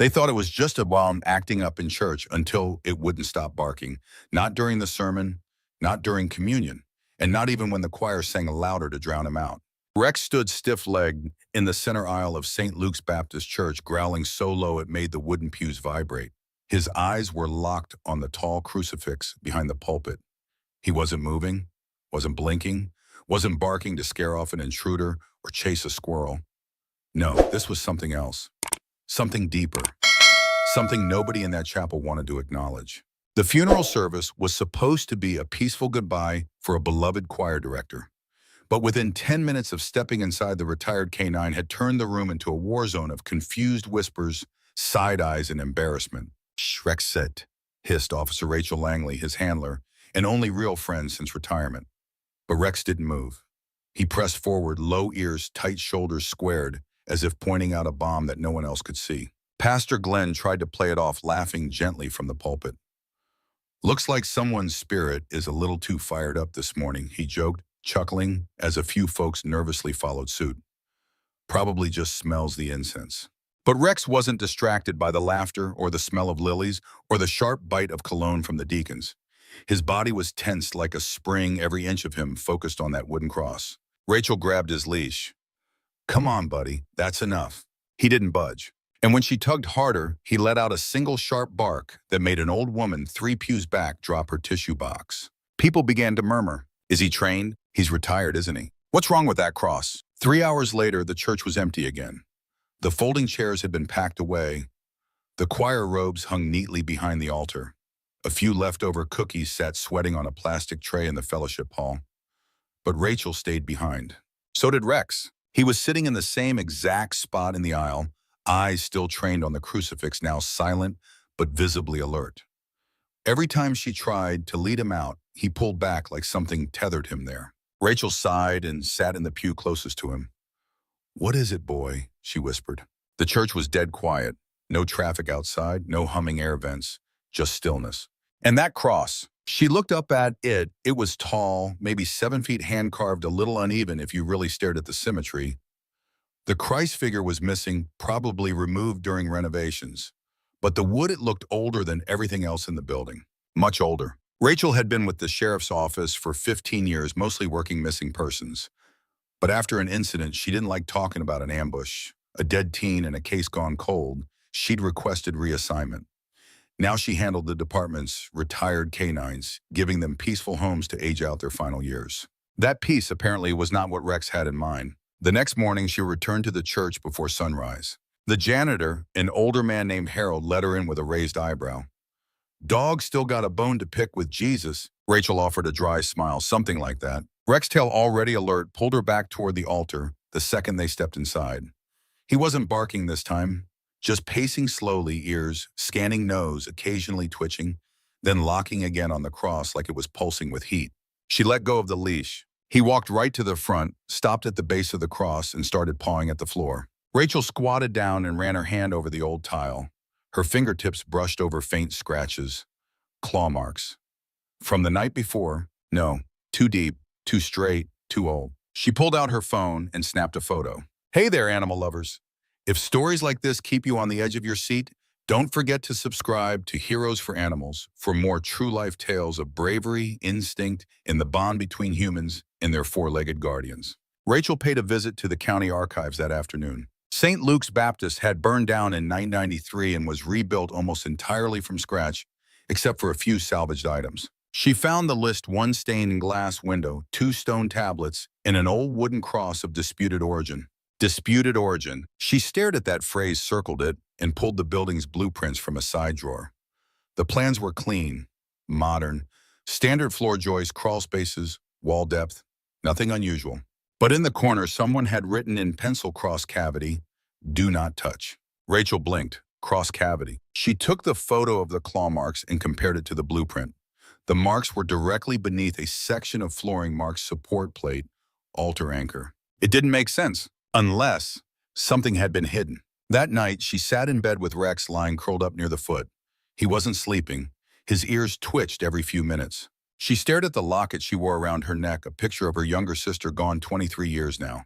They thought it was just a bomb acting up in church until it wouldn't stop barking. Not during the sermon, not during communion, and not even when the choir sang louder to drown him out. Rex stood stiff-legged in the center aisle of St. Luke's Baptist Church, growling so low it made the wooden pews vibrate. His eyes were locked on the tall crucifix behind the pulpit. He wasn't moving, wasn't blinking, wasn't barking to scare off an intruder or chase a squirrel. No, this was something else. Something deeper. Something nobody in that chapel wanted to acknowledge. The funeral service was supposed to be a peaceful goodbye for a beloved choir director. But within 10 minutes of stepping inside, the retired K-9 had turned the room into a war zone of confused whispers, side eyes, and embarrassment. Rex said, hissed Officer Rachel Langley, his handler, and only real friend since retirement. But Rex didn't move. He pressed forward, low ears, tight shoulders squared, as if pointing out a bomb that no one else could see. Pastor Glenn tried to play it off, laughing gently from the pulpit. "Looks like someone's spirit is a little too fired up this morning," he joked, chuckling as a few folks nervously followed suit. "Probably just smells the incense." But Rex wasn't distracted by the laughter or the smell of lilies or the sharp bite of cologne from the deacons. His body was tensed like a spring, every inch of him focused on that wooden cross. Rachel grabbed his leash. "Come on, buddy, that's enough." He didn't budge. And when she tugged harder, he let out a single sharp bark that made an old woman 3 pews back drop her tissue box. People began to murmur. "Is he trained? He's retired, isn't he? What's wrong with that cross?" 3 hours later, the church was empty again. The folding chairs had been packed away. The choir robes hung neatly behind the altar. A few leftover cookies sat sweating on a plastic tray in the fellowship hall. But Rachel stayed behind. So did Rex. He was sitting in the same exact spot in the aisle, eyes still trained on the crucifix, now silent but visibly alert. Every time she tried to lead him out, he pulled back like something tethered him there. Rachel sighed and sat in the pew closest to him. "What is it, boy?" she whispered. The church was dead quiet. No traffic outside, no humming air vents, just stillness. And that cross. She looked up at it. It was tall, maybe 7 feet, hand-carved, a little uneven if you really stared at the symmetry. The Christ figure was missing, probably removed during renovations. But the wood, it looked older than everything else in the building. Much older. Rachel had been with the sheriff's office for 15 years, mostly working missing persons. But after an incident, she didn't like talking about an ambush, a dead teen, and a case gone cold. She'd requested reassignment. Now she handled the department's retired K-9s, giving them peaceful homes to age out their final years. That peace apparently was not what Rex had in mind. The next morning, she returned to the church before sunrise. The janitor, an older man named Harold, let her in with a raised eyebrow. "Dog still got a bone to pick with Jesus," Rachel offered a dry smile, something like that. Rextail, already alert, pulled her back toward the altar the second they stepped inside. He wasn't barking this time, just pacing slowly, ears scanning, nose occasionally twitching, then locking again on the cross like it was pulsing with heat. She let go of the leash. He walked right to the front, stopped at the base of the cross, and started pawing at the floor. Rachel squatted down and ran her hand over the old tile. Her fingertips brushed over faint scratches, claw marks. From the night before, no, too deep, too straight, too old. She pulled out her phone and snapped a photo. "Hey there, animal lovers. If stories like this keep you on the edge of your seat, don't forget to subscribe to Heroes for Animals for more true-life tales of bravery, instinct, and the bond between humans and their four-legged guardians." Rachel paid a visit to the county archives that afternoon. St. Luke's Baptist had burned down in 1993 and was rebuilt almost entirely from scratch, except for a few salvaged items. She found the list: 1 stained glass window, 2 stone tablets, and an old wooden cross of disputed origin. Disputed origin. She stared at that phrase, circled it, and pulled the building's blueprints from a side drawer. The plans were clean, modern, standard floor joists, crawl spaces, wall depth, nothing unusual. But in the corner, someone had written in pencil, "cross cavity, do not touch." Rachel blinked. Cross cavity. She took the photo of the claw marks and compared it to the blueprint. The marks were directly beneath a section of flooring marked support plate, altar anchor. It didn't make sense, unless something had been hidden. That night, she sat in bed with Rex lying curled up near the foot. He wasn't sleeping. His ears twitched every few minutes. She stared at the locket she wore around her neck, a picture of her younger sister gone 23 years now.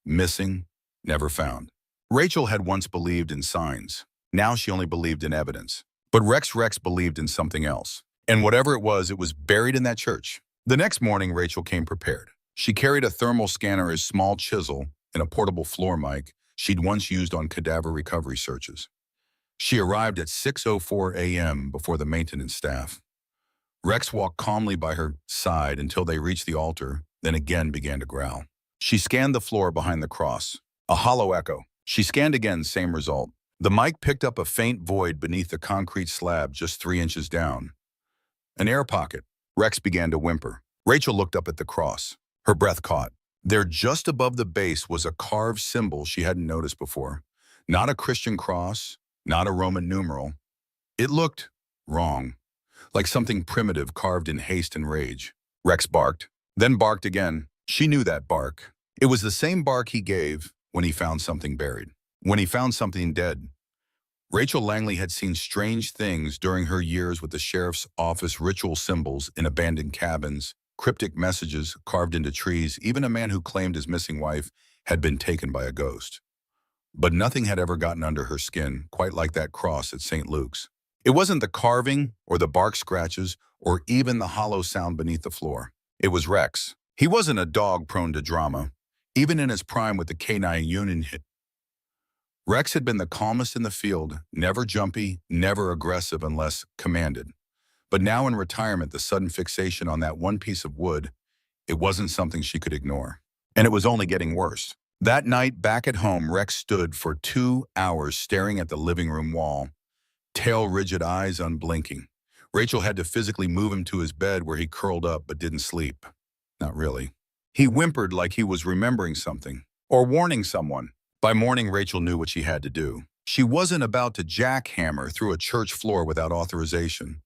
Missing, never found. Rachel had once believed in signs. Now she only believed in evidence. But Rex believed in something else. And whatever it was buried in that church. The next morning, Rachel came prepared. She carried a thermal scanner, a small chisel, and a portable floor mic she'd once used on cadaver recovery searches. She arrived at 6:04 a.m. before the maintenance staff. Rex walked calmly by her side until they reached the altar, then again began to growl. She scanned the floor behind the cross. A hollow echo. She scanned again, same result. The mic picked up a faint void beneath the concrete slab just 3 inches down. An air pocket. Rex began to whimper. Rachel looked up at the cross. Her breath caught. There, just above the base, was a carved symbol she hadn't noticed before. Not a Christian cross, not a Roman numeral. It looked wrong, like something primitive carved in haste and rage. Rex barked, then barked again. She knew that bark. It was the same bark he gave when he found something buried, when he found something dead. Rachel Langley had seen strange things during her years with the sheriff's office, ritual symbols in abandoned cabins, cryptic messages carved into trees. Even a man who claimed his missing wife had been taken by a ghost. But nothing had ever gotten under her skin, quite like that cross at St. Luke's. It wasn't the carving or the bark scratches or even the hollow sound beneath the floor. It was Rex. He wasn't a dog prone to drama, even in his prime with the canine unit. Rex had been the calmest in the field, never jumpy, never aggressive unless commanded. But now in retirement, the sudden fixation on that one piece of wood, it wasn't something she could ignore. And it was only getting worse. That night, back at home, Rex stood for 2 hours staring at the living room wall, tail rigid, eyes unblinking. Rachel had to physically move him to his bed where he curled up but didn't sleep. Not really. He whimpered like he was remembering something or warning someone. By morning, Rachel knew what she had to do. She wasn't about to jackhammer through a church floor without authorization,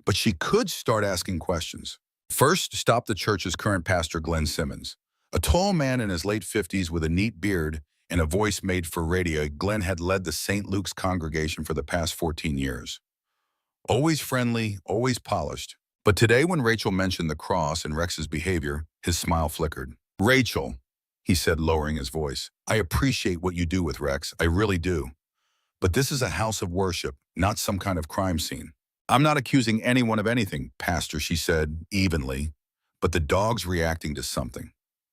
but she could start asking questions. First, stop the church's current pastor, Glenn Simmons. A tall man in his late 50s with a neat beard and a voice made for radio, Glenn had led the St. Luke's congregation for the past 14 years. Always friendly, always polished. But today, when Rachel mentioned the cross and Rex's behavior, his smile flickered. "Rachel," he said, lowering his voice, "I appreciate what you do with Rex, I really do. But this is a house of worship, not some kind of crime scene." "I'm not accusing anyone of anything, Pastor," she said evenly, "but the dog's reacting to something.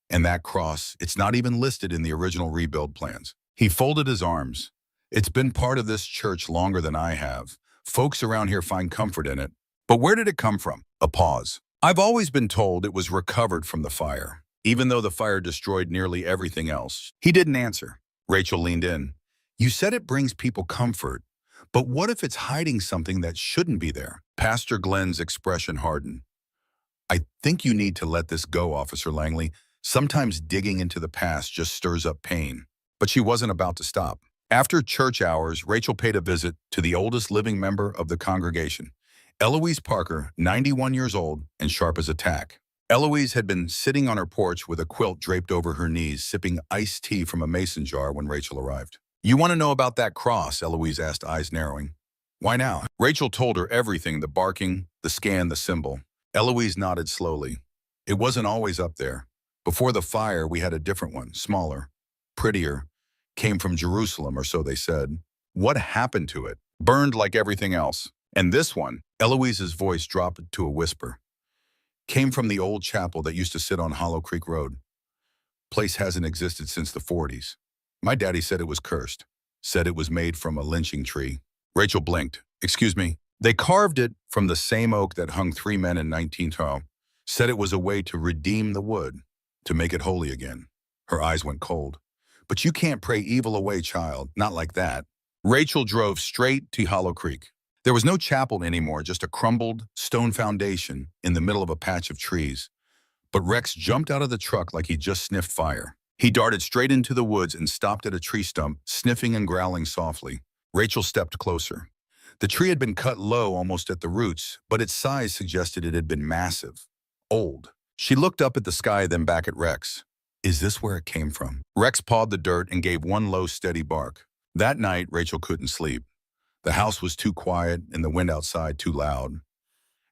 And that cross, it's not even listed in the original rebuild plans." He folded his arms. "It's been part of this church longer than I have. Folks around here find comfort in it. But where did it come from?" A pause. "I've always been told it was recovered from the fire, even though the fire destroyed nearly everything else." He didn't answer. Rachel leaned in. "You said it brings people comfort, but what if it's hiding something that shouldn't be there?" Pastor Glenn's expression hardened. "I think you need to let this go, Officer Langley. Sometimes digging into the past just stirs up pain." But she wasn't about to stop. After church hours, Rachel paid a visit to the oldest living member of the congregation, Eloise Parker, 91 years old and sharp as a tack. Eloise had been sitting on her porch with a quilt draped over her knees, sipping iced tea from a mason jar when Rachel arrived. "You want to know about that cross?" Eloise asked, eyes narrowing. "Why now?" Rachel told her everything, the barking, the scan, the symbol. Eloise nodded slowly. "It wasn't always up there. Before the fire, we had a different one, smaller, prettier, came from Jerusalem, or so they said." "What happened to it?" "Burned like everything else. And this one," Eloise's voice dropped to a whisper, "came from the old chapel that used to sit on Hollow Creek Road. Place hasn't existed since the 40s. My daddy said it was cursed, said it was made from a lynching tree." Rachel blinked. "Excuse me." "They carved it from the same oak that hung 3 men in 1912. Said it was a way to redeem the wood, to make it holy again." Her eyes went cold. "But you can't pray evil away, child, not like that." Rachel drove straight to Hollow Creek. There was no chapel anymore, just a crumbled stone foundation in the middle of a patch of trees. But Rex jumped out of the truck like he just sniffed fire. He darted straight into the woods and stopped at a tree stump, sniffing and growling softly. Rachel stepped closer. The tree had been cut low, almost at the roots, but its size suggested it had been massive, old. She looked up at the sky, then back at Rex. "Is this where it came from?" Rex pawed the dirt and gave one low, steady bark. That night, Rachel couldn't sleep. The house was too quiet and the wind outside too loud.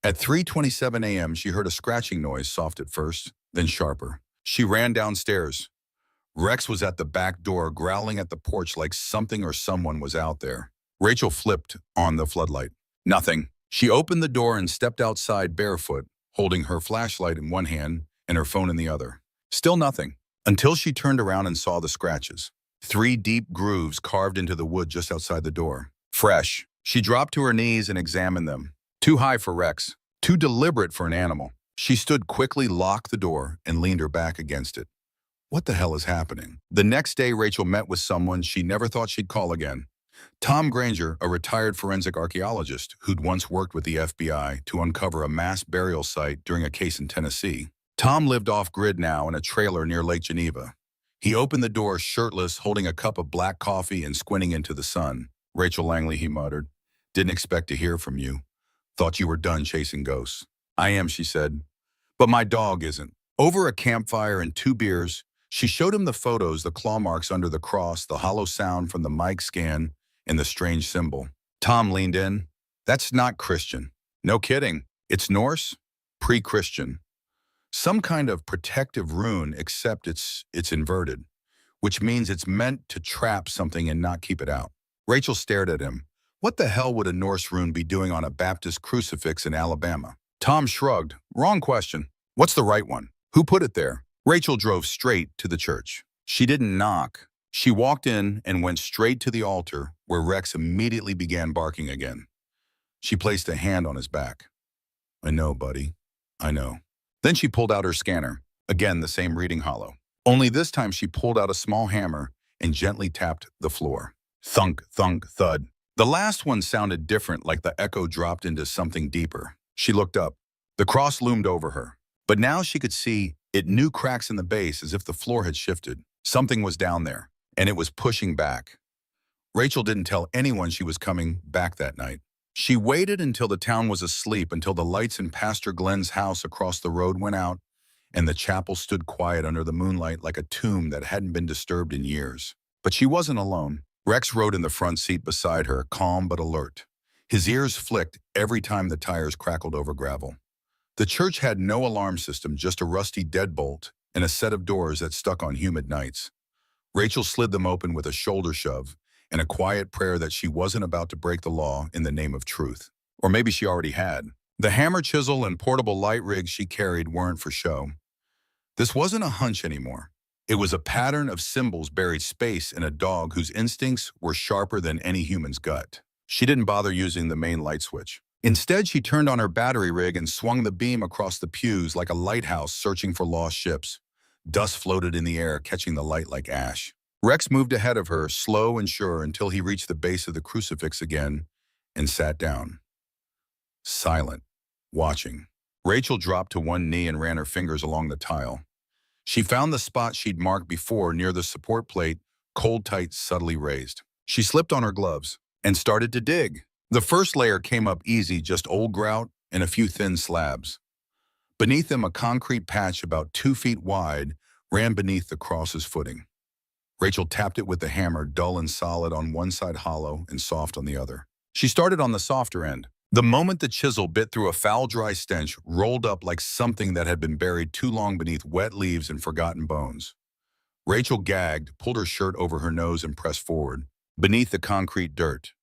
At 3:27 a.m., she heard a scratching noise, soft at first, then sharper. She ran downstairs. Rex was at the back door, growling at the porch like something or someone was out there. Rachel flipped on the floodlight. Nothing. She opened the door and stepped outside barefoot, holding her flashlight in one hand and her phone in the other. Still nothing, until she turned around and saw the scratches. 3 deep grooves carved into the wood just outside the door. Fresh. She dropped to her knees and examined them. Too high for Rex. Too deliberate for an animal. She stood quickly, locked the door, and leaned her back against it. What the hell is happening? The next day, Rachel met with someone she never thought she'd call again. Tom Granger, a retired forensic archaeologist who'd once worked with the FBI to uncover a mass burial site during a case in Tennessee. Tom lived off-grid now in a trailer near Lake Geneva. He opened the door shirtless, holding a cup of black coffee and squinting into the sun. "Rachel Langley," he muttered. "Didn't expect to hear from you. Thought you were done chasing ghosts." "I am," she said. "But my dog isn't." Over a campfire and 2 beers, she showed him the photos, the claw marks under the cross, the hollow sound from the mic scan, and the strange symbol. Tom leaned in. "That's not Christian." "No kidding. It's Norse? Pre-Christian. Some kind of protective rune, except it's inverted, which means it's meant to trap something and not keep it out." Rachel stared at him. What the hell would a Norse rune be doing on a Baptist crucifix in Alabama? Tom shrugged. "Wrong question. What's the right one? Who put it there?" Rachel drove straight to the church. She didn't knock. She walked in and went straight to the altar, where Rex immediately began barking again. She placed a hand on his back. "I know, buddy. I know." Then she pulled out her scanner. Again, the same reading hollow. Only this time she pulled out a small hammer and gently tapped the floor. Thunk, thunk, thud. The last one sounded different, like the echo dropped into something deeper. She looked up. The cross loomed over her. But now she could see it knew cracks in the base, as if the floor had shifted. Something was down there, and it was pushing back. Rachel didn't tell anyone she was coming back that night. She waited until the town was asleep, until the lights in Pastor Glenn's house across the road went out, and the chapel stood quiet under the moonlight like a tomb that hadn't been disturbed in years. But she wasn't alone. Rex rode in the front seat beside her, calm but alert. His ears flicked every time the tires crackled over gravel. The church had no alarm system, just a rusty deadbolt and a set of doors that stuck on humid nights. Rachel slid them open with a shoulder shove and a quiet prayer that she wasn't about to break the law in the name of truth. Or maybe she already had. The hammer, chisel, and portable light rigs she carried weren't for show. This wasn't a hunch anymore. It was a pattern of symbols buried space in a dog whose instincts were sharper than any human's gut. She didn't bother using the main light switch. Instead, she turned on her battery rig and swung the beam across the pews like a lighthouse searching for lost ships. Dust floated in the air, catching the light like ash. Rex moved ahead of her, slow and sure, until he reached the base of the crucifix again and sat down. Silent, watching. Rachel dropped to one knee and ran her fingers along the tile. She found the spot she'd marked before near the support plate, cold tight, subtly raised. She slipped on her gloves and started to dig. The first layer came up easy, just old grout and a few thin slabs. Beneath them, a concrete patch about 2 feet wide ran beneath the cross's footing. Rachel tapped it with the hammer, dull and solid on one side, hollow and soft on the other. She started on the softer end. The moment the chisel bit through, a foul, dry stench rolled up like something that had been buried too long beneath wet leaves and forgotten bones. Rachel gagged, pulled her shirt over her nose and pressed forward. Beneath the concrete, dirt,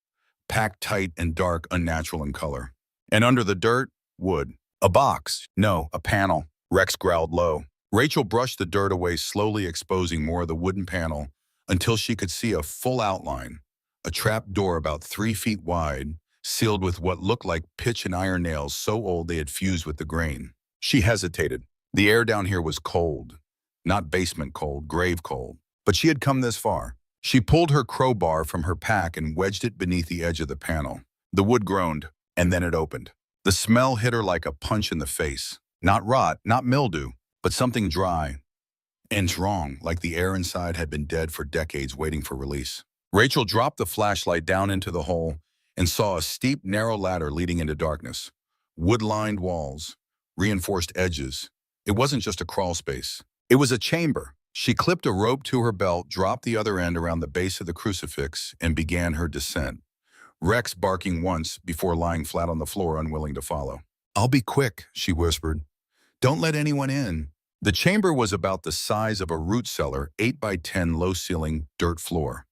packed tight and dark, unnatural in color. And under the dirt, wood. A box. No, a panel. Rex growled low. Rachel brushed the dirt away, slowly exposing more of the wooden panel until she could see a full outline. A trap door about 3 feet wide, sealed with what looked like pitch and iron nails so old they had fused with the grain. She hesitated. The air down here was cold. Not basement cold, grave cold. But she had come this far. She pulled her crowbar from her pack and wedged it beneath the edge of the panel. The wood groaned, and then it opened. The smell hit her like a punch in the face. Not rot, not mildew, but something dry and strong, like the air inside had been dead for decades, waiting for release. Rachel dropped the flashlight down into the hole and saw a steep, narrow ladder leading into darkness. Wood-lined walls, reinforced edges. It wasn't just a crawl space. It was a chamber. She clipped a rope to her belt, dropped the other end around the base of the crucifix, and began her descent. Rex barking once before lying flat on the floor, unwilling to follow. "I'll be quick," she whispered. "Don't let anyone in." The chamber was about the size of a root cellar, 8 by 10 low-ceiling dirt floor.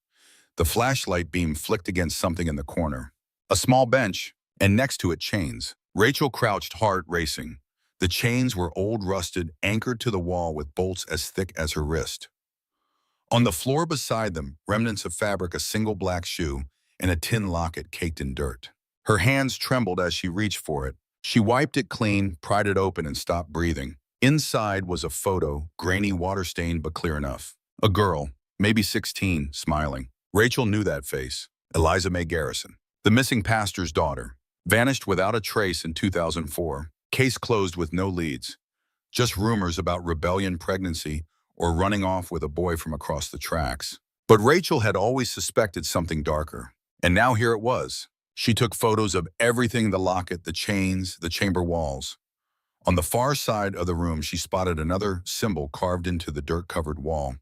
The flashlight beam flicked against something in the corner. A small bench, and next to it chains. Rachel crouched, heart racing. The chains were old, rusted, anchored to the wall with bolts as thick as her wrist. On the floor beside them, remnants of fabric, a single black shoe, and a tin locket caked in dirt. Her hands trembled as she reached for it. She wiped it clean, pried it open, and stopped breathing. Inside was a photo, grainy, water-stained, but clear enough. A girl, maybe 16, smiling. Rachel knew that face. Eliza May Garrison, the missing pastor's daughter. Vanished without a trace in 2004. Case closed with no leads. Just rumors about rebellion, pregnancy, or running off with a boy from across the tracks. But Rachel had always suspected something darker. And now here it was. She took photos of everything: the locket, the chains, the chamber walls. On the far side of the room, she spotted another symbol carved into the dirt-covered wall.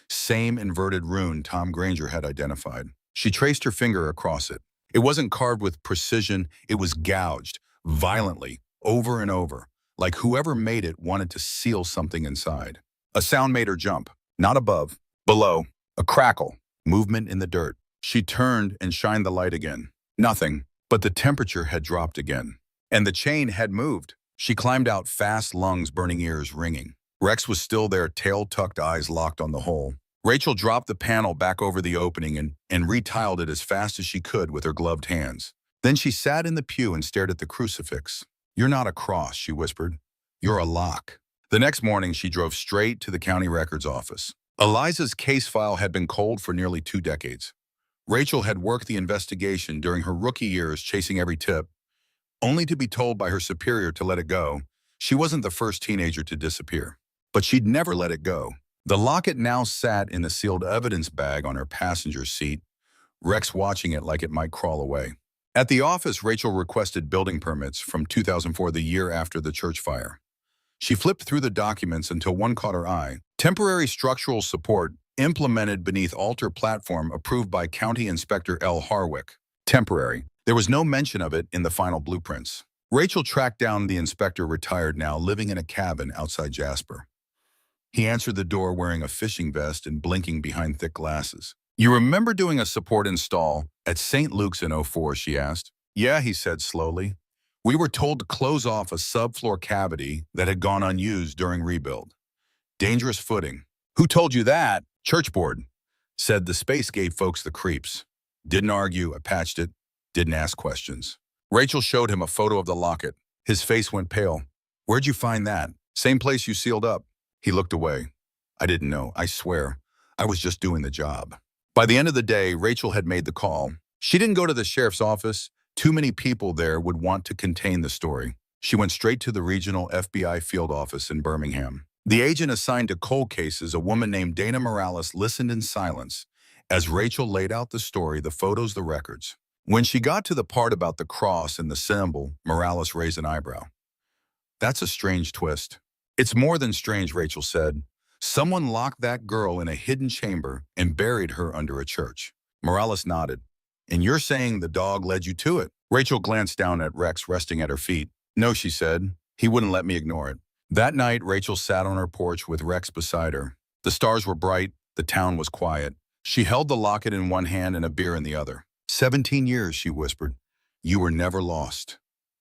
Same inverted rune Tom Granger had identified. She traced her finger across it. It wasn't carved with precision, it was gouged, violently, over and over, like whoever made it wanted to seal something inside. A sound made her jump. Not above, below. A crackle, movement in the dirt. She turned and shined the light again. Nothing, but the temperature had dropped again. And the chain had moved. She climbed out fast, lungs burning, ears ringing. Rex was still there, tail tucked, eyes locked on the hole. Rachel dropped the panel back over the opening and retiled it as fast as she could with her gloved hands. Then she sat in the pew and stared at the crucifix. "You're not a cross," she whispered. "You're a lock." The next morning, she drove straight to the county records office. Eliza's case file had been cold for nearly 2 decades. Rachel had worked the investigation during her rookie years, chasing every tip, only to be told by her superior to let it go. She wasn't the first teenager to disappear, but she'd never let it go. The locket now sat in a sealed evidence bag on her passenger seat, Rex watching it like it might crawl away. At the office, Rachel requested building permits from 2004, the year after the church fire. She flipped through the documents until one caught her eye. Temporary structural support implemented beneath altar platform approved by County Inspector L. Harwick. Temporary. There was no mention of it in the final blueprints. Rachel tracked down the inspector, retired now, living in a cabin outside Jasper. He answered the door wearing a fishing vest and blinking behind thick glasses. "You remember doing a support install at St. Luke's in '04, she asked. "Yeah," he said slowly. "We were told to close off a subfloor cavity that had gone unused during rebuild. Dangerous footing." "Who told you that?" "Church board. Said the space gave folks the creeps." Didn't argue, I patched it, didn't ask questions. Rachel showed him a photo of the locket. His face went pale. "Where'd you find that?" "Same place you sealed up." He looked away. "I didn't know, I swear. I was just doing the job." By the end of the day, Rachel had made the call. She didn't go to the sheriff's office. Too many people there would want to contain the story. She went straight to the regional FBI field office in Birmingham. The agent assigned to cold cases, a woman named Dana Morales, listened in silence as Rachel laid out the story, the photos, the records. When she got to the part about the cross and the symbol, Morales raised an eyebrow. "That's a strange twist." "It's more than strange," Rachel said. "Someone locked that girl in a hidden chamber and buried her under a church." Morales nodded. "And you're saying the dog led you to it?" Rachel glanced down at Rex resting at her feet. "No," she said. "He wouldn't let me ignore it." That night, Rachel sat on her porch with Rex beside her. The stars were bright, the town was quiet. She held the locket in one hand and a beer in the other. 17 years, she whispered. "You were never lost.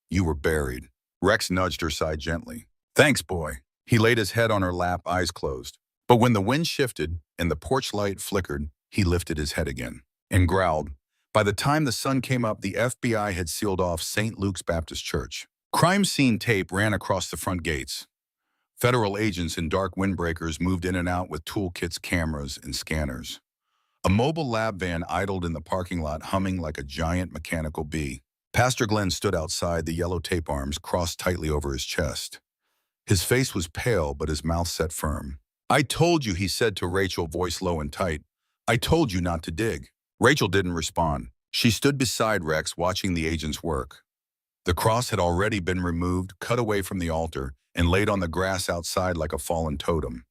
You were buried." Rex nudged her side gently. "Thanks, boy." He laid his head on her lap, eyes closed. But when the wind shifted and the porch light flickered, he lifted his head again and growled. By the time the sun came up, the FBI had sealed off St. Luke's Baptist Church. Crime scene tape ran across the front gates. Federal agents in dark windbreakers moved in and out with toolkits, cameras, and scanners. A mobile lab van idled in the parking lot, humming like a giant mechanical bee. Pastor Glenn stood outside, the yellow tape arms crossed tightly over his chest. His face was pale, but his mouth set firm. "I told you," he said to Rachel, voice low and tight. "I told you not to dig." Rachel didn't respond. She stood beside Rex, watching the agents work. The cross had already been removed, cut away from the altar, and laid on the grass outside like a fallen totem.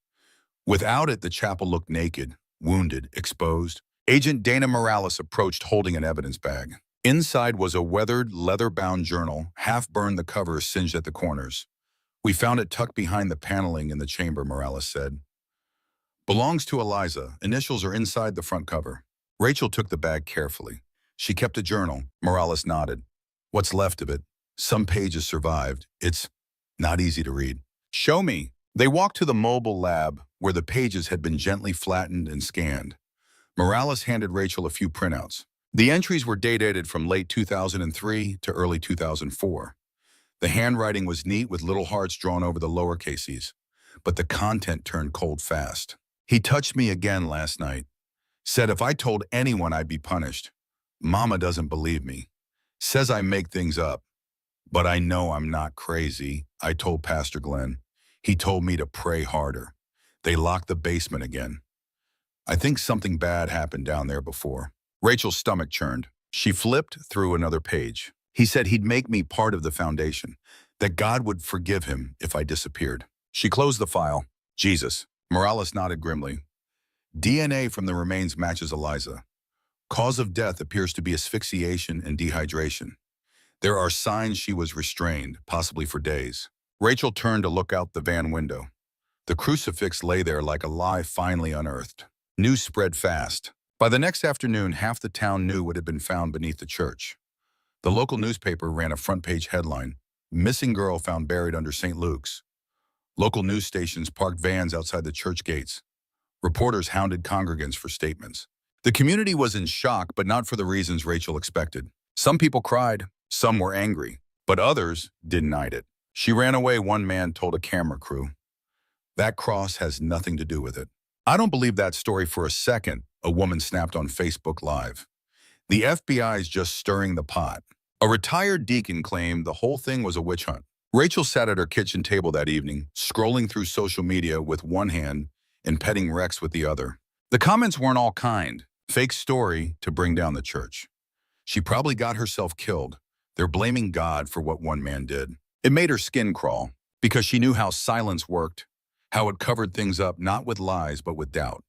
Without it, the chapel looked naked, wounded, exposed. Agent Dana Morales approached, holding an evidence bag. Inside was a weathered, leather-bound journal, half-burned, the cover singed at the corners. "We found it tucked behind the paneling in the chamber," Morales said. "Belongs to Eliza. Initials are inside the front cover." Rachel took the bag carefully. She kept a journal. Morales nodded. What's left of it? Some pages survived. It's not easy to read. Show me. They walked to the mobile lab where the pages had been gently flattened and scanned. Morales handed Rachel a few printouts. The entries were dated from late 2003 to early 2004. The handwriting was neat with little hearts drawn over the lowercase e's, but the content turned cold fast. He touched me again last night. Said if I told anyone I'd be punished. Mama doesn't believe me. Says I make things up. But I know I'm not crazy, I told Pastor Glenn. He told me to pray harder. They locked the basement again. I think something bad happened down there before. Rachel's stomach churned. She flipped through another page. He said he'd make me part of the foundation, that God would forgive him if I disappeared. She closed the file. Jesus. Morales nodded grimly. DNA from the remains matches Eliza. Cause of death appears to be asphyxiation and dehydration. There are signs she was restrained, possibly for days. Rachel turned to look out the van window. The crucifix lay there like a lie finally unearthed. News spread fast. By the next afternoon, half the town knew what had been found beneath the church. The local newspaper ran a front-page headline, "Missing Girl Found Buried Under St. Luke's." Local news stations parked vans outside the church gates. Reporters hounded congregants for statements. The community was in shock, but not for the reasons Rachel expected. Some people cried, some were angry, but others denied it. She ran away, one man told a camera crew. That cross has nothing to do with it. I don't believe that story for a second, a woman snapped on Facebook Live. The FBI's just stirring the pot. A retired deacon claimed the whole thing was a witch hunt. Rachel sat at her kitchen table that evening, scrolling through social media with one hand and petting Rex with the other. The comments weren't all kind. Fake story to bring down the church. She probably got herself killed. They're blaming God for what one man did. It made her skin crawl because she knew how silence worked, how it covered things up not with lies but with doubt,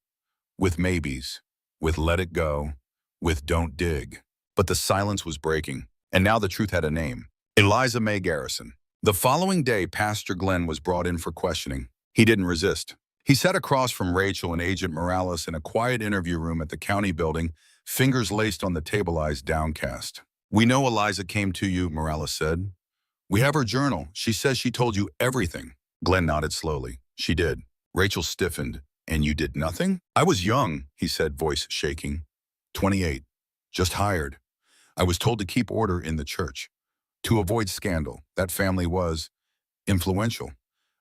with maybes, with let it go, with don't dig. But the silence was breaking, and now the truth had a name. Eliza May Garrison. The following day, Pastor Glenn was brought in for questioning. He didn't resist. He sat across from Rachel and Agent Morales in a quiet interview room at the county building, fingers laced on the table, eyes downcast. "We know Eliza came to you," Morales said. "We have her journal. She says she told you everything." Glenn nodded slowly. "She did." Rachel stiffened. "And you did nothing?" "I was young," he said, voice shaking. 28. Just hired. I was told to keep order in the church. To avoid scandal. That family was influential.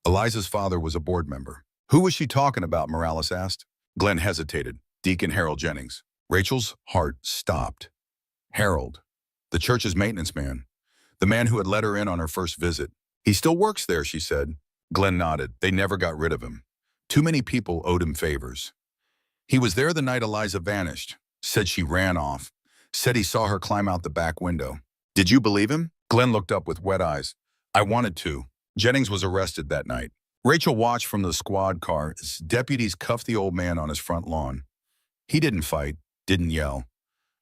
Eliza's father was a board member. "Who was she talking about?" Morales asked. Glenn hesitated. "Deacon Harold Jennings." Rachel's heart stopped. Harold. The church's maintenance man. The man who had let her in on her first visit. "He still works there," she said. Glenn nodded. "They never got rid of him. Too many people owed him favors. He was there the night Eliza vanished. Said she ran off. Said he saw her climb out the back window. Did you believe him?" Glenn looked up with wet eyes. "I wanted to." Jennings was arrested that night. Rachel watched from the squad car as deputies cuffed the old man on his front lawn. He didn't fight, didn't yell.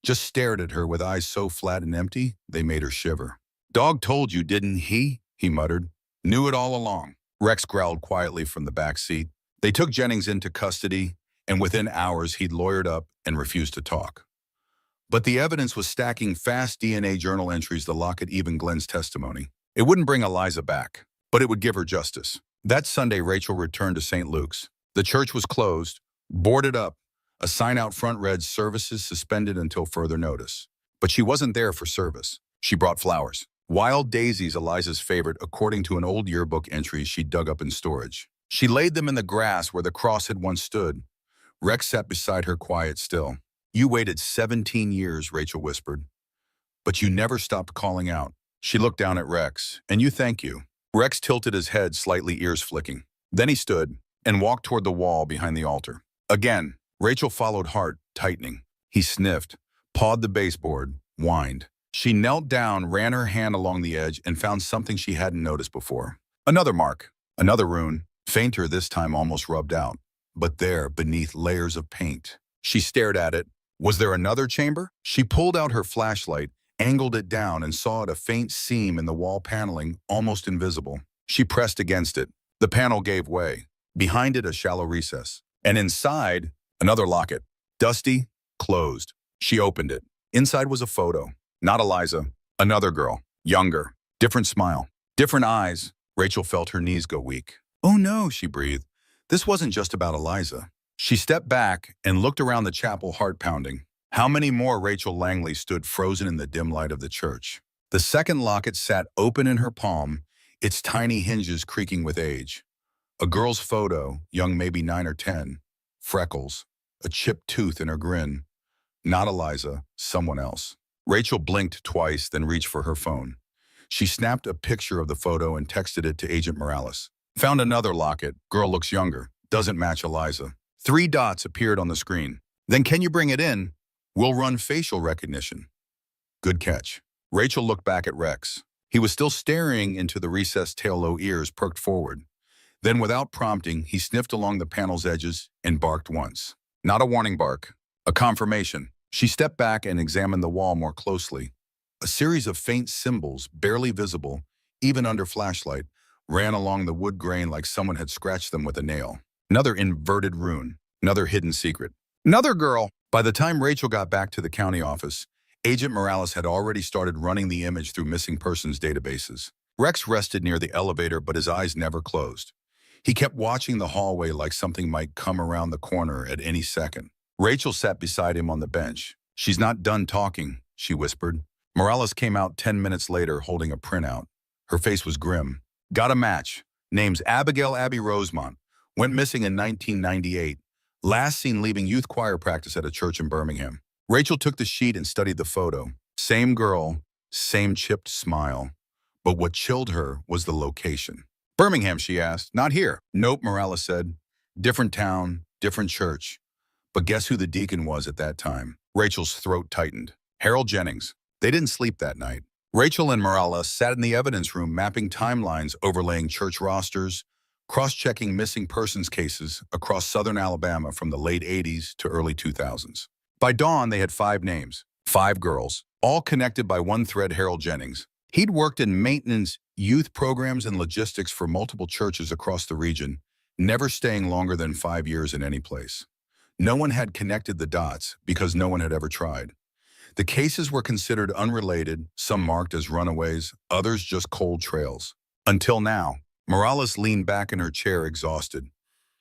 Just stared at her with eyes so flat and empty, they made her shiver. "Dog told you, didn't he?" he muttered. "Knew it all along." Rex growled quietly from the back seat. They took Jennings into custody, and within hours he'd lawyered up and refused to talk. But the evidence was stacking fast. DNA journal entries, the locket, even Glenn's testimony. It wouldn't bring Eliza back, but it would give her justice. That Sunday, Rachel returned to St. Luke's. The church was closed, boarded up. A sign out front read, "Services suspended until further notice." But she wasn't there for service. She brought flowers. Wild daisies, Eliza's favorite, according to an old yearbook entry she dug up in storage. She laid them in the grass where the cross had once stood. Rex sat beside her, quiet still. "You waited 17 years, Rachel whispered. "But you never stopped calling out." She looked down at Rex. "And you, thank you." Rex tilted his head, slightly, ears flicking. Then he stood and walked toward the wall behind the altar. Again, Rachel followed, heart tightening. He sniffed, pawed the baseboard, whined. She knelt down, ran her hand along the edge, and found something she hadn't noticed before. Another mark, another rune, fainter this time, almost rubbed out. But there, beneath layers of paint. She stared at it. Was there another chamber? She pulled out her flashlight, angled it down, and saw it, a faint seam in the wall paneling, almost invisible. She pressed against it. The panel gave way. Behind it, a shallow recess. And inside, another locket. Dusty, closed. She opened it. Inside was a photo. Not Eliza. Another girl. Younger. Different smile. Different eyes. Rachel felt her knees go weak. Oh no, she breathed. This wasn't just about Eliza. She stepped back and looked around the chapel, heart pounding. How many more Rachel Langley stood frozen in the dim light of the church? The second locket sat open in her palm, its tiny hinges creaking with age. A girl's photo, young maybe 9 or 10. Freckles. A chipped tooth in her grin. Not Eliza, someone else. Rachel blinked twice, then reached for her phone. She snapped a picture of the photo and texted it to Agent Morales. Found another locket. Girl looks younger. Doesn't match Eliza. 3 dots appeared on the screen. Then can you bring it in? We'll run facial recognition. Good catch. Rachel looked back at Rex. He was still staring into the recessed tail-low ears perked forward. Then without prompting, he sniffed along the panel's edges and barked once. Not a warning bark. A confirmation. She stepped back and examined the wall more closely. A series of faint symbols, barely visible, even under flashlight, ran along the wood grain like someone had scratched them with a nail. Another inverted rune. Another hidden secret. Another girl. By the time Rachel got back to the county office, Agent Morales had already started running the image through missing persons databases. Rex rested near the elevator, but his eyes never closed. He kept watching the hallway like something might come around the corner at any second. Rachel sat beside him on the bench. She's not done talking, she whispered. Morales came out 10 minutes later holding a printout. Her face was grim. Got a match. Name's Abigail Abby Rosemont. Went missing in 1998. Last seen leaving youth choir practice at a church in Birmingham. Rachel took the sheet and studied the photo. Same girl, same chipped smile. But what chilled her was the location. Birmingham, she asked. Not here. Nope, Morales said. Different town, different church. But guess who the deacon was at that time? Rachel's throat tightened. Harold Jennings. They didn't sleep that night. Rachel and Morales sat in the evidence room mapping timelines, overlaying church rosters, cross-checking missing persons cases across southern Alabama from the late 80s to early 2000s. By dawn, they had 5 names, 5 girls, all connected by one thread: Harold Jennings. He'd worked in maintenance, youth programs, and logistics for multiple churches across the region, never staying longer than 5 years in any place. No one had connected the dots because no one had ever tried. The cases were considered unrelated, some marked as runaways, others just cold trails. Until now, Morales leaned back in her chair, exhausted.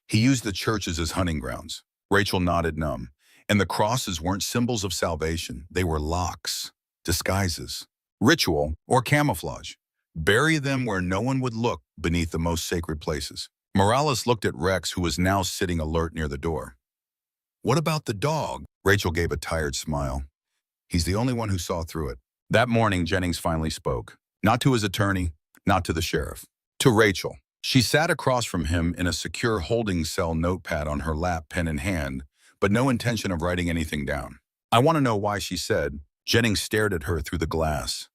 He used the churches as hunting grounds. Rachel nodded numb. And the crosses weren't symbols of salvation. They were locks, disguises, ritual, or camouflage. Bury them where no one would look, beneath the most sacred places. Morales looked at Rex, who was now sitting alert near the door. What about the dog? Rachel gave a tired smile. He's the only one who saw through it. That morning, Jennings finally spoke. Not to his attorney, not to the sheriff. To Rachel. She sat across from him in a secure holding cell, notepad on her lap, pen in hand, but no intention of writing anything down. I want to know why, she said. Jennings stared at her through the glass.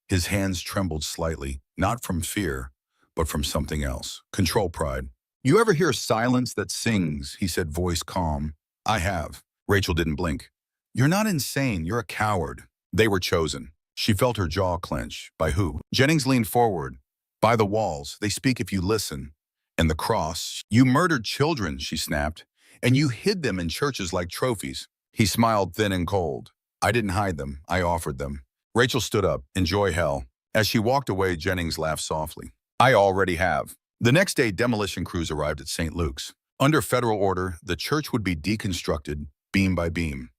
His hands trembled slightly, not from fear, but from something else. Control pride. You ever hear silence that sings? He said, voice calm. I have. Rachel didn't blink. You're not insane. You're a coward. They were chosen. She felt her jaw clench. By who? Jennings leaned forward. By the walls. They speak if you listen. And the cross. You murdered children, she snapped. And you hid them in churches like trophies. He smiled, thin and cold. I didn't hide them. I offered them. Rachel stood up. Enjoy hell. As she walked away, Jennings laughed softly. I already have. The next day, demolition crews arrived at St. Luke's. Under federal order, the church would be deconstructed, beam by beam.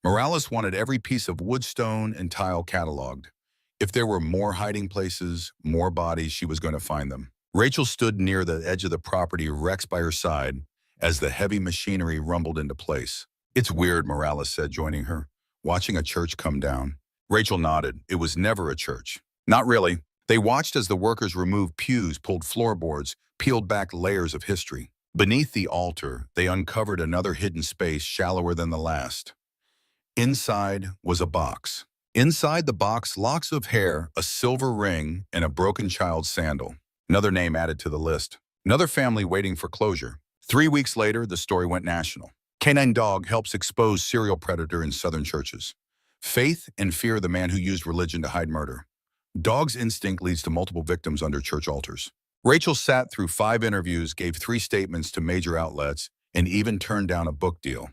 Morales wanted every piece of wood, stone, and tile cataloged. If there were more hiding places, more bodies, she was going to find them. Rachel stood near the edge of the property, Rex by her side, as the heavy machinery rumbled into place. It's weird, Morales said, joining her, watching a church come down. Rachel nodded. It was never a church. Not really. They watched as the workers removed pews, pulled floorboards, peeled back layers of history. Beneath the altar, they uncovered another hidden space shallower than the last. Inside was a box. Inside the box, locks of hair, a silver ring, and a broken child's sandal. Another name added to the list. Another family waiting for closure. 3 weeks later, the story went national. Canine dog helps expose serial predator in southern churches. Faith and fear the man who used religion to hide murder. Dog's instinct leads to multiple victims under church altars. Rachel sat through 5 interviews, gave 3 statements to major outlets, and even turned down a book deal.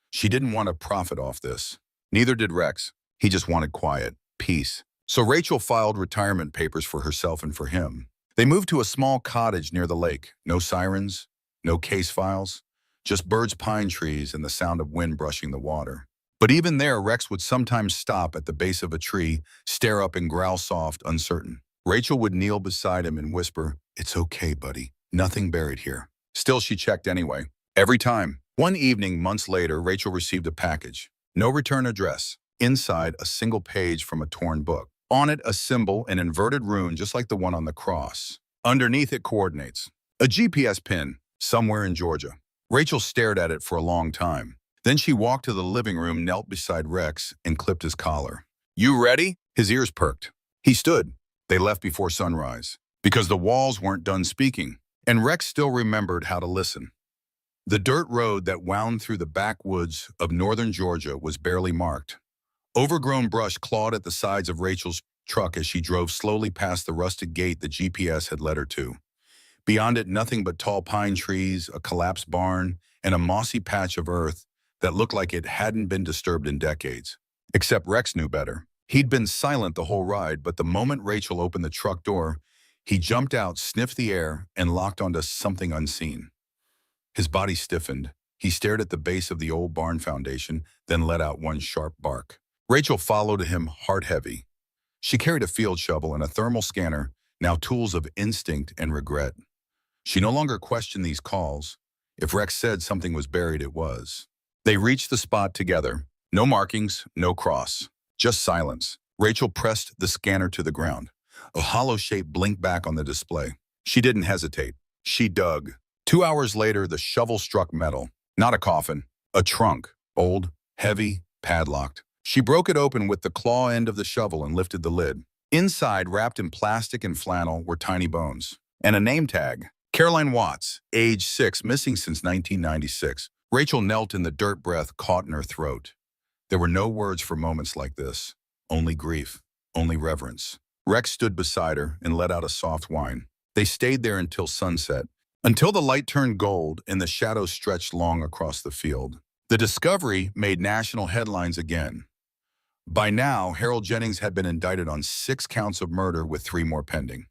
She didn't want to profit off this. Neither did Rex. He just wanted quiet, peace. So Rachel filed retirement papers for herself and for him. They moved to a small cottage near the lake. No sirens, no case files, just birds, pine trees, and the sound of wind brushing the water. But even there, Rex would sometimes stop at the base of a tree, stare up and growl soft, uncertain. Rachel would kneel beside him and whisper, "It's okay, buddy. Nothing buried here." Still, she checked anyway. Every time. One evening, months later, Rachel received a package. No return address. Inside, a single page from a torn book. On it, a symbol, an inverted rune just like the one on the cross. Underneath it, coordinates. A GPS pin, somewhere in Georgia. Rachel stared at it for a long time. Then she walked to the living room, knelt beside Rex, and clipped his collar. "You ready?" His ears perked. He stood. They left before sunrise, because the walls weren't done speaking, and Rex still remembered how to listen. The dirt road that wound through the backwoods of northern Georgia was barely marked. Overgrown brush clawed at the sides of Rachel's truck as she drove slowly past the rusted gate the GPS had led her to. Beyond it, nothing but tall pine trees, a collapsed barn, and a mossy patch of earth that looked like it hadn't been disturbed in decades. Except Rex knew better. He'd been silent the whole ride, but the moment Rachel opened the truck door, he jumped out, sniffed the air, and locked onto something unseen. His body stiffened. He stared at the base of the old barn foundation, then let out one sharp bark. Rachel followed him, heart heavy. She carried a field shovel and a thermal scanner, now tools of instinct and regret. She no longer questioned these calls. If Rex said something was buried, it was. They reached the spot together. No markings, no cross, just silence. Rachel pressed the scanner to the ground. A hollow shape blinked back on the display. She didn't hesitate. She dug. 2 hours later, the shovel struck metal. Not a coffin, a trunk. Old, heavy, padlocked. She broke it open with the claw end of the shovel and lifted the lid. Inside, wrapped in plastic and flannel, were tiny bones. And a name tag. Caroline Watts, age 6, missing since 1996. Rachel knelt in the dirt, breath caught in her throat. There were no words for moments like this. Only grief. Only reverence. Rex stood beside her and let out a soft whine. They stayed there until sunset. Until the light turned gold and the shadows stretched long across the field. The discovery made national headlines again. By now, Harold Jennings had been indicted on 6 counts of murder with 3 more pending.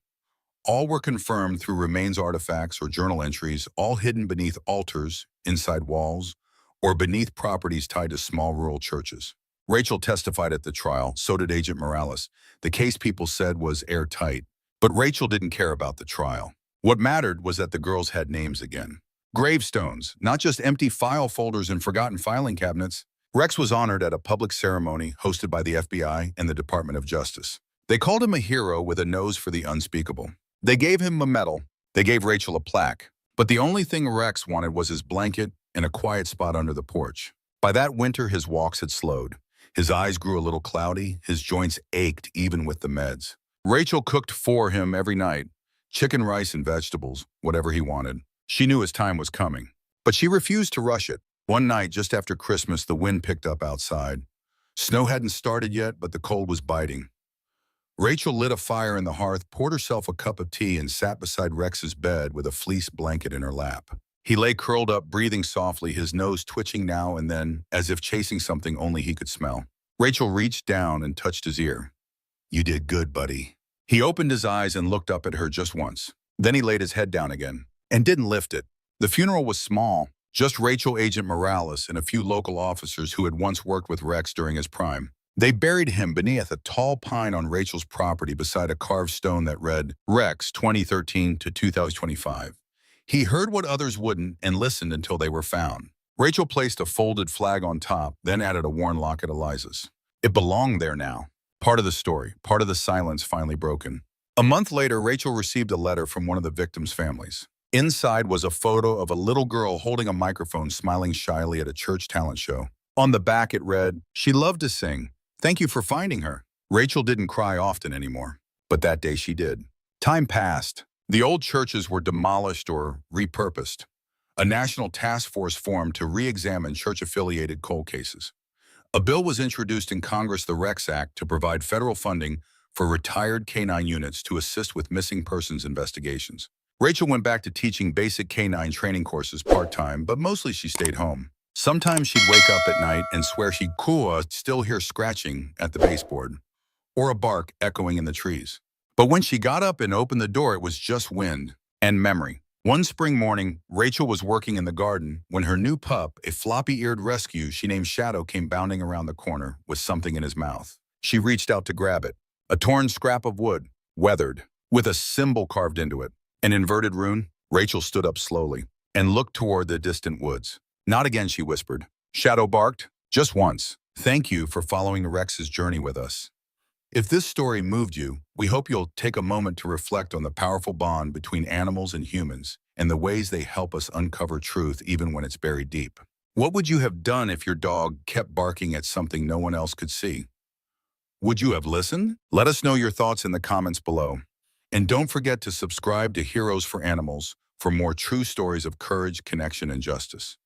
All were confirmed through remains artifacts or journal entries, all hidden beneath altars, inside walls, or beneath properties tied to small rural churches. Rachel testified at the trial, so did Agent Morales. The case, people said, was airtight. But Rachel didn't care about the trial. What mattered was that the girls had names again. Gravestones, not just empty file folders and forgotten filing cabinets. Rex was honored at a public ceremony hosted by the FBI and the Department of Justice. They called him a hero with a nose for the unspeakable. They gave him a medal. They gave Rachel a plaque. But the only thing Rex wanted was his blanket and a quiet spot under the porch. By that winter, his walks had slowed. His eyes grew a little cloudy. His joints ached even with the meds. Rachel cooked for him every night. Chicken, rice, and vegetables, whatever he wanted. She knew his time was coming. But she refused to rush it. One night, just after Christmas, the wind picked up outside. Snow hadn't started yet, but the cold was biting. Rachel lit a fire in the hearth, poured herself a cup of tea, and sat beside Rex's bed with a fleece blanket in her lap. He lay curled up, breathing softly, his nose twitching now and then, as if chasing something only he could smell. Rachel reached down and touched his ear. "You did good, buddy." He opened his eyes and looked up at her just once. Then he laid his head down again, and didn't lift it. The funeral was small, just Rachel, Agent Morales, and a few local officers who had once worked with Rex during his prime. They buried him beneath a tall pine on Rachel's property beside a carved stone that read, "Rex, 2013 to 2025. He heard what others wouldn't and listened until they were found." Rachel placed a folded flag on top, then added a worn locket Eliza's. It belonged there now. Part of the story, part of the silence finally broken. A month later, Rachel received a letter from one of the victims' families. Inside was a photo of a little girl holding a microphone, smiling shyly at a church talent show. On the back it read, "She loved to sing. Thank you for finding her." Rachel didn't cry often anymore, but that day she did. Time passed. The old churches were demolished or repurposed. A national task force formed to re-examine church-affiliated cold cases. A bill was introduced in Congress, the Rex Act, to provide federal funding for retired K-9 units to assist with missing persons investigations. Rachel went back to teaching basic K-9 training courses part-time, but mostly she stayed home. Sometimes she'd wake up at night and swear she'd still hear scratching at the baseboard, or a bark echoing in the trees. But when she got up and opened the door, it was just wind and memory. One spring morning, Rachel was working in the garden when her new pup, a floppy-eared rescue she named Shadow, came bounding around the corner with something in his mouth. She reached out to grab it. A torn scrap of wood, weathered, with a symbol carved into it. An inverted rune. Rachel stood up slowly and looked toward the distant woods. Not again, she whispered. Shadow barked, just once. Thank you for following Rex's journey with us. If this story moved you, we hope you'll take a moment to reflect on the powerful bond between animals and humans and the ways they help us uncover truth even when it's buried deep. What would you have done if your dog kept barking at something no one else could see? Would you have listened? Let us know your thoughts in the comments below. And don't forget to subscribe to Heroes for Animals for more true stories of courage, connection, and justice.